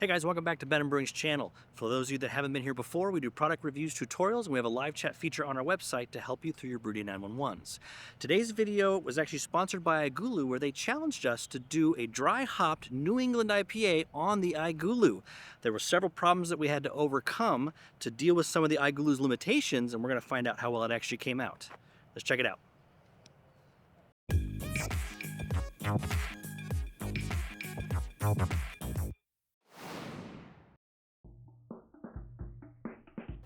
Hey guys, welcome back to Ben & Brewing's channel. For those of you that haven't been here before, we do product reviews, tutorials, and we have a live chat feature on our website to help you through your Brew 911s. Today's video was actually sponsored by iGulu, where they challenged us to do a dry hopped New England IPA on the iGulu. There were several problems that we had to overcome to deal with some of the iGulu's limitations, and we're going to find out how well it actually came out. Let's check it out.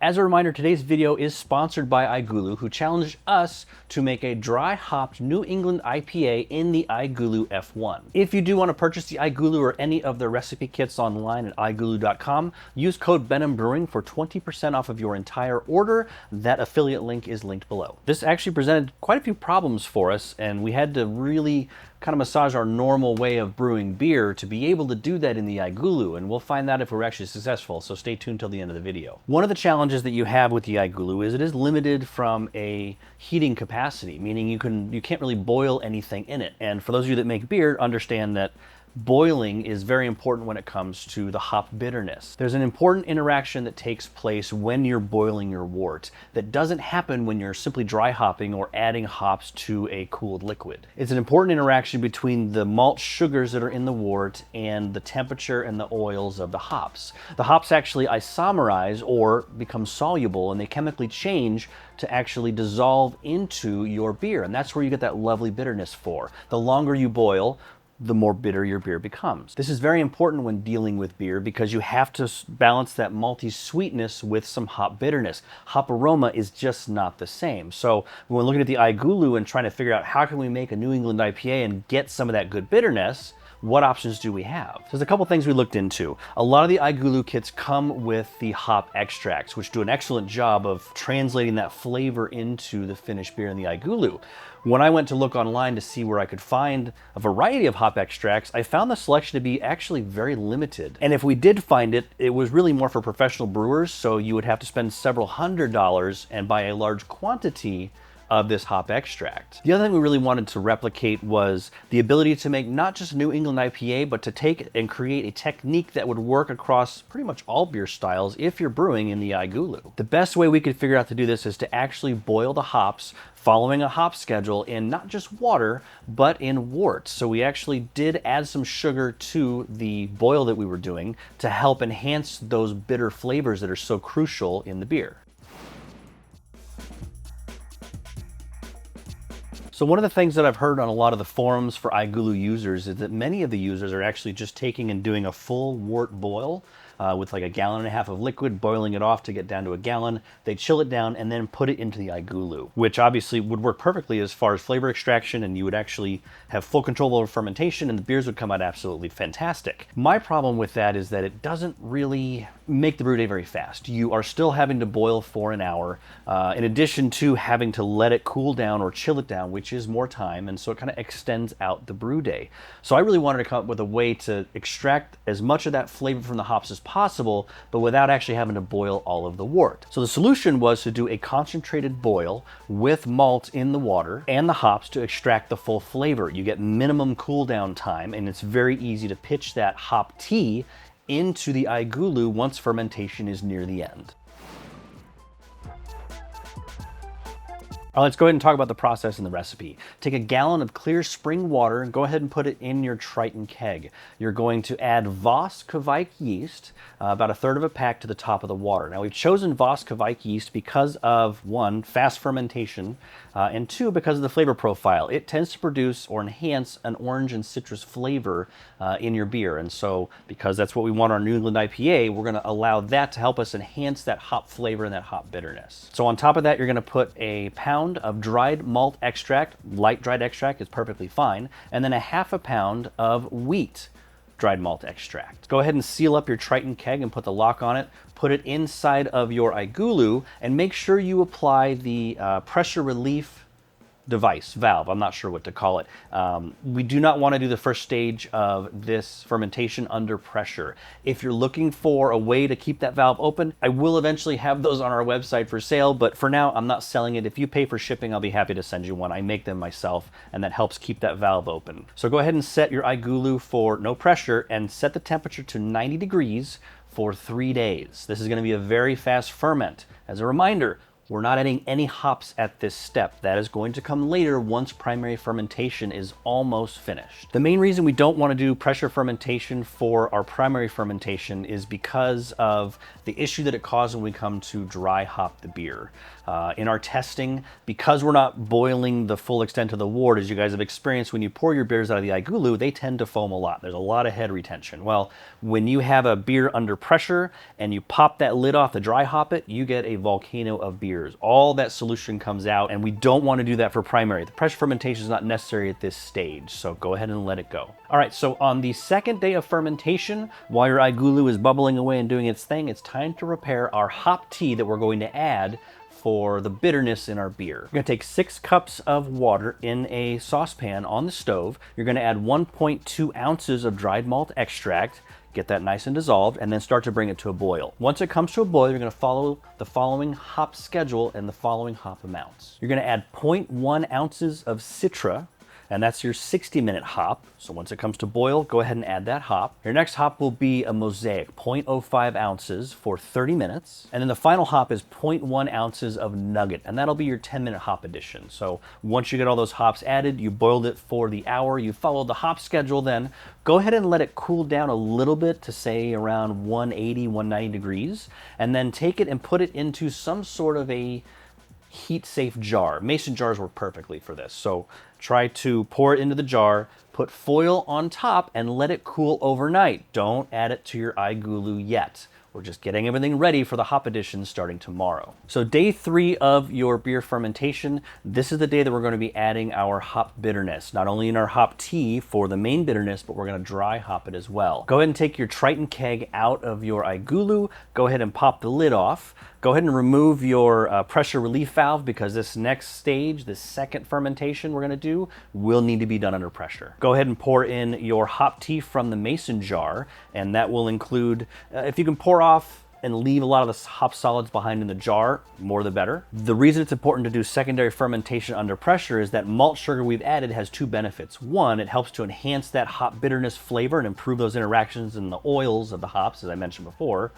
As a reminder, today's video is sponsored by iGulu, who challenged us to make a dry hopped New England IPA in the iGulu F1. If you do want to purchase the iGulu or any of their recipe kits online at iGulu.com, use code BenhamBrewing for 20% off of your entire order. That affiliate link is linked below. This actually presented quite a few problems for us, and we had to really kind of massage our normal way of brewing beer to be able to do that in the iGulu, and we'll find out if we're actually successful, so stay tuned till the end of the video. One of the challenges that you have with the iGulu is it is limited from a heating capacity, meaning you can't really boil anything in it. And for those of you that make beer, understand that boiling is very important when it comes to the hop bitterness. There's an important interaction that takes place when you're boiling your wort that doesn't happen when you're simply dry hopping or adding hops to a cooled liquid. It's an important interaction between the malt sugars that are in the wort and the temperature and the oils of the hops. The hops actually isomerize or become soluble, and they chemically change to actually dissolve into your beer, and that's where you get that lovely bitterness for. The longer you boil, the more bitter your beer becomes. This is very important when dealing with beer because you have to balance that malty sweetness with some hop bitterness. Hop aroma is just not the same. So when we're looking at the iGulu and trying to figure out how can we make a New England IPA and get some of that good bitterness, what options do we have? There's a couple things we looked into. A lot of the iGulu kits come with the hop extracts, which do an excellent job of translating that flavor into the finished beer in the iGulu. When I went to look online to see where I could find a variety of hop extracts, I found the selection to be actually very limited. And if we did find it, it was really more for professional brewers, so you would have to spend several $100s and buy a large quantity of this hop extract. The other thing we really wanted to replicate was the ability to make not just a New England IPA, but to take and create a technique that would work across pretty much all beer styles if you're brewing in the iGulu. The best way we could figure out to do this is to actually boil the hops following a hop schedule in not just water, but in wort. So we actually did add some sugar to the boil that we were doing to help enhance those bitter flavors that are so crucial in the beer. So one of the things that I've heard on a lot of the forums for iGulu users is that many of the users are actually just taking and doing a full wort boil with like 1.5 gallons of liquid, boiling it off to get down to 1 gallon. They chill it down and then put it into the iGulu, which obviously would work perfectly as far as flavor extraction, and you would actually have full control over fermentation and the beers would come out absolutely fantastic. My problem with that is that it doesn't really make the brew day very fast. You are still having to boil for an hour, in addition to having to let it cool down or chill it down, which is more time, and so it kind of extends out the brew day. So I really wanted to come up with a way to extract as much of that flavor from the hops as possible, but without actually having to boil all of the wort. So the solution was to do a concentrated boil with malt in the water and the hops to extract the full flavor. You get minimum cool down time, and it's very easy to pitch that hop tea into the iGulu once fermentation is near the end. All right, let's go ahead and talk about the process and the recipe. Take 1 gallon of clear spring water and go ahead and put it in your Triton keg. You're going to add Voss Kveik yeast, about 1/3 of a pack, to the top of the water. Now we've chosen Voss Kveik yeast because of, 1, fast fermentation, and 2, because of the flavor profile. It tends to produce or enhance an orange and citrus flavor in your beer. And so because that's what we want our New England IPA, we're gonna allow that to help us enhance that hop flavor and that hop bitterness. So on top of that, you're gonna put a pound of dried malt extract. Light dried extract is perfectly fine, and then 1/2 pound of wheat dried malt extract. Go ahead and seal up your Triton keg and put the lock on it. Put it inside of your iGulu and make sure you apply the pressure relief device, valve, I'm not sure what to call it. We do not want to do the first stage of this fermentation under pressure. If you're looking for a way to keep that valve open, I will eventually have those on our website for sale, but for now I'm not selling it. If you pay for shipping, I'll be happy to send you one. I make them myself, and that helps keep that valve open. So go ahead and set your iGulu for no pressure and set the temperature to 90 degrees for 3 days. This is going to be a very fast ferment. As a reminder, we're not adding any hops at this step. That is going to come later once primary fermentation is almost finished. The main reason we don't want to do pressure fermentation for our primary fermentation is because of the issue that it causes when we come to dry hop the beer. In our testing, because we're not boiling the full extent of the wort, as you guys have experienced, when you pour your beers out of the iGulu, they tend to foam a lot. There's a lot of head retention. Well, when you have a beer under pressure and you pop that lid off to dry hop it, you get a volcano of beers. All that solution comes out, and we don't want to do that for primary. The pressure fermentation is not necessary at this stage, so go ahead and let it go. All right, so on the second day of fermentation, while your iGulu is bubbling away and doing its thing, it's time to prepare our hop tea that we're going to add for the bitterness in our beer. You're gonna take 6 cups of water in a saucepan on the stove. You're gonna add 1.2 ounces of dried malt extract, get that nice and dissolved, and then start to bring it to a boil. Once it comes to a boil, you're gonna follow the following hop schedule and the following hop amounts. You're gonna add 0.1 ounces of Citra, and that's your 60-minute hop. So once it comes to boil, go ahead and add that hop. Your next hop will be a Mosaic, 0.05 ounces for 30 minutes. And then the final hop is 0.1 ounces of Nugget, and that'll be your 10-minute hop addition. So once you get all those hops added, you boiled it for the hour, you followed the hop schedule, then go ahead and let it cool down a little bit to say around 180, 190 degrees, and then take it and put it into some sort of a heat-safe jar. Mason jars work perfectly for this. So try to pour it into the jar, put foil on top, and let it cool overnight. Don't add it to your iGulu yet. We're just getting everything ready for the hop addition starting tomorrow. So day 3 of your beer fermentation, this is the day that we're going to be adding our hop bitterness, not only in our hop tea for the main bitterness, but we're going to dry hop it as well. Go ahead and take your Triton keg out of your iGulu, go ahead and pop the lid off. Go ahead and remove your pressure relief valve, because this next stage, this second fermentation we're going to do, will need to be done under pressure. Go ahead and pour in your hop tea from the mason jar, and that will include, if you can pour off and leave a lot of the hop solids behind in the jar, more the better. The reason it's important to do secondary fermentation under pressure is that malt sugar we've added has 2 benefits. One, it helps to enhance that hop bitterness flavor and improve those interactions in the oils of the hops, as I mentioned before.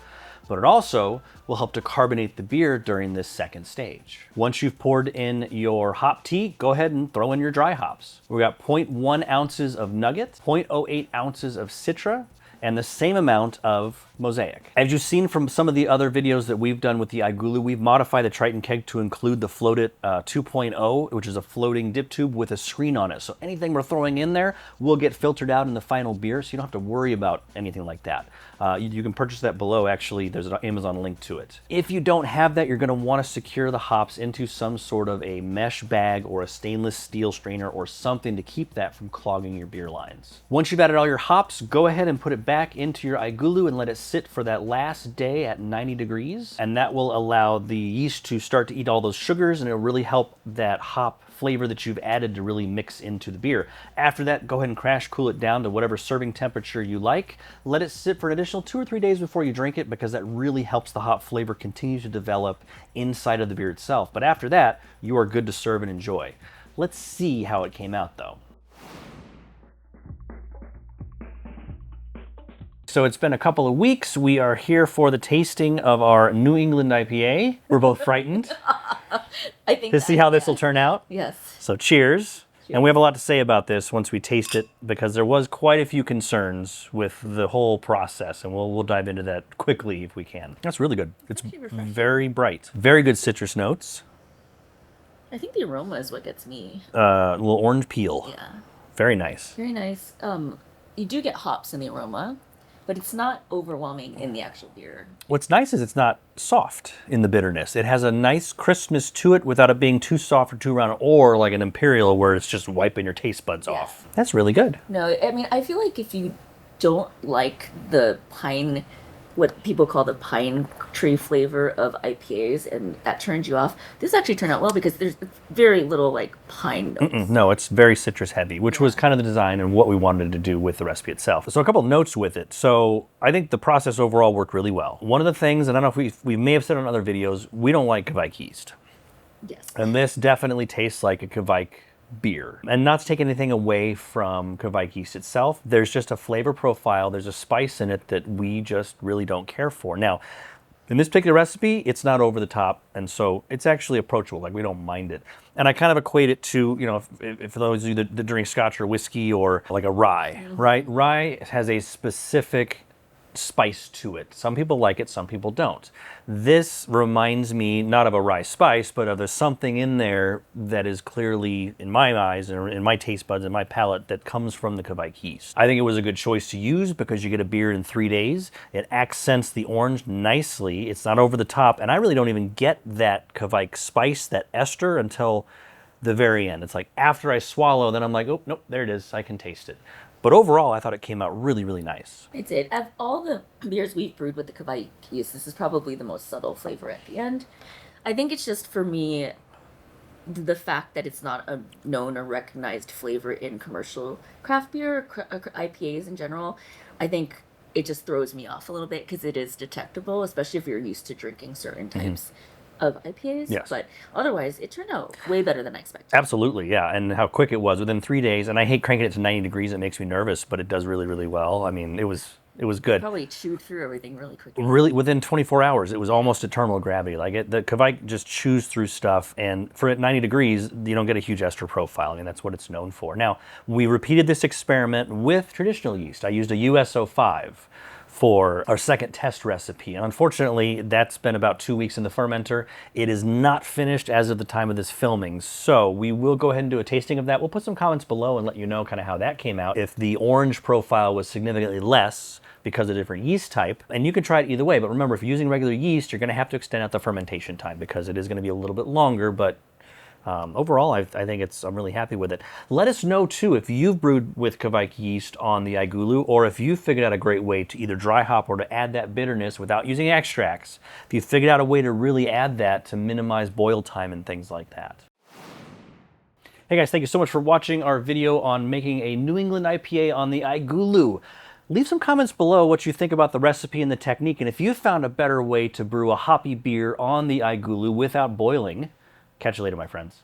But it also will help to carbonate the beer during this second stage. Once you've poured in your hop tea, go ahead and throw in your dry hops. We got 0.1 ounces of Nugget, 0.08 ounces of Citra, and the same amount of Mosaic. As you've seen from some of the other videos that we've done with the iGulu, we've modified the Triton keg to include the Float It 2.0, which is a floating dip tube with a screen on it. So anything we're throwing in there will get filtered out in the final beer, so you don't have to worry about anything like that. You can purchase that below. Actually, there's an Amazon link to it. If you don't have that, you're going to want to secure the hops into some sort of a mesh bag or a stainless steel strainer or something to keep that from clogging your beer lines. Once you've added all your hops, go ahead and put it back into your iGulu and let it sit for that last day at 90 degrees. And that will allow the yeast to start to eat all those sugars, and it'll really help that hop flavor that you've added to really mix into the beer. After that, go ahead and crash cool it down to whatever serving temperature you like. Let it sit for an additional 2 or 3 days before you drink it, because that really helps the hop flavor continue to develop inside of the beer itself. But after that, you are good to serve and enjoy. Let's see how it came out though. So it's been a couple of weeks. We are here for the tasting of our New England IPA. We're both frightened I think to see how this will turn out. Yes. So cheers. And we have a lot to say about this once we taste it, because there was quite a few concerns with the whole process, and we'll dive into that quickly if we can. That's really good. It's very bright. Very good citrus notes. I think the aroma is what gets me. A little orange peel. Yeah. Very nice. Very nice. You do get hops in the aroma, but it's not overwhelming in the actual beer. What's nice is it's not soft in the bitterness. It has a nice crispness to it without it being too soft or too round, or like an Imperial where it's just wiping your taste buds off. That's really good. No, I mean, I feel like if you don't like the pine what people call the pine tree flavor of IPAs, and that turns you off. This actually turned out well because there's very little like pine notes. No, it's very citrus heavy, which was kind of the design and what we wanted to do with the recipe itself. So a couple notes with it. So I think the process overall worked really well. One of the things, and I don't know if we may have said on other videos, we don't like Kveik yeast. Yes. And this definitely tastes like a Kveik beer. And not to take anything away from Kveik yeast itself, there's just a flavor profile, there's a spice in it that we just really don't care for. Now, in this particular recipe, it's not over the top, and so it's actually approachable, like we don't mind it. And I kind of equate it to, you know, if for those of you that drink scotch or whiskey or like a rye, right? Rye has a specific spice to it. Some people like it, some people don't. This reminds me not of a rye spice, but of there's something in there that is clearly, in my eyes, or in my taste buds, and my palate, that comes from the Kveik yeast. I think it was a good choice to use because you get a beer in 3 days. It accents the orange nicely. It's not over the top, and I really don't even get that Kveik spice, that ester, until the very end. It's like after I swallow, then I'm like, oh, nope, there it is. I can taste it. But overall, I thought it came out really, really nice. It did. Of all the beers we've brewed with the Kveik yeast, this is probably the most subtle flavor at the end. I think it's just, for me, the fact that it's not a known or recognized flavor in commercial craft beer or IPAs in general. I think it just throws me off a little bit because it is detectable, especially if you're used to drinking certain types of IPAs. Yes. But otherwise, it turned out way better than I expected. Absolutely, yeah. And how quick it was within 3 days. And I hate cranking it to 90 degrees. It makes me nervous, but it does really, really well. I mean, it was good. Probably chewed through everything really quickly. Really, within 24 hours, it was almost at terminal gravity. Like the Kveik just chews through stuff, and for at 90 degrees, you don't get a huge ester profile. I mean, that's what it's known for. Now, we repeated this experiment with traditional yeast. I used a US-05 for our second test recipe. And unfortunately, that's been about 2 weeks in the fermenter. It is not finished as of the time of this filming. So we will go ahead and do a tasting of that. We'll put some comments below and let you know kind of how that came out. If the orange profile was significantly less because of different yeast type, and you can try it either way. But remember, if you're using regular yeast, you're gonna have to extend out the fermentation time because it is gonna be a little bit longer, but overall, I think I'm really happy with it. Let us know too if you've brewed with Kveik yeast on the iGulu, or if you figured out a great way to either dry hop or to add that bitterness without using extracts. If you figured out a way to really add that to minimize boil time and things like that. Hey guys, thank you so much for watching our video on making a New England IPA on the iGulu. Leave some comments below what you think about the recipe and the technique, and if you found a better way to brew a hoppy beer on the iGulu without boiling. Catch you later, my friends.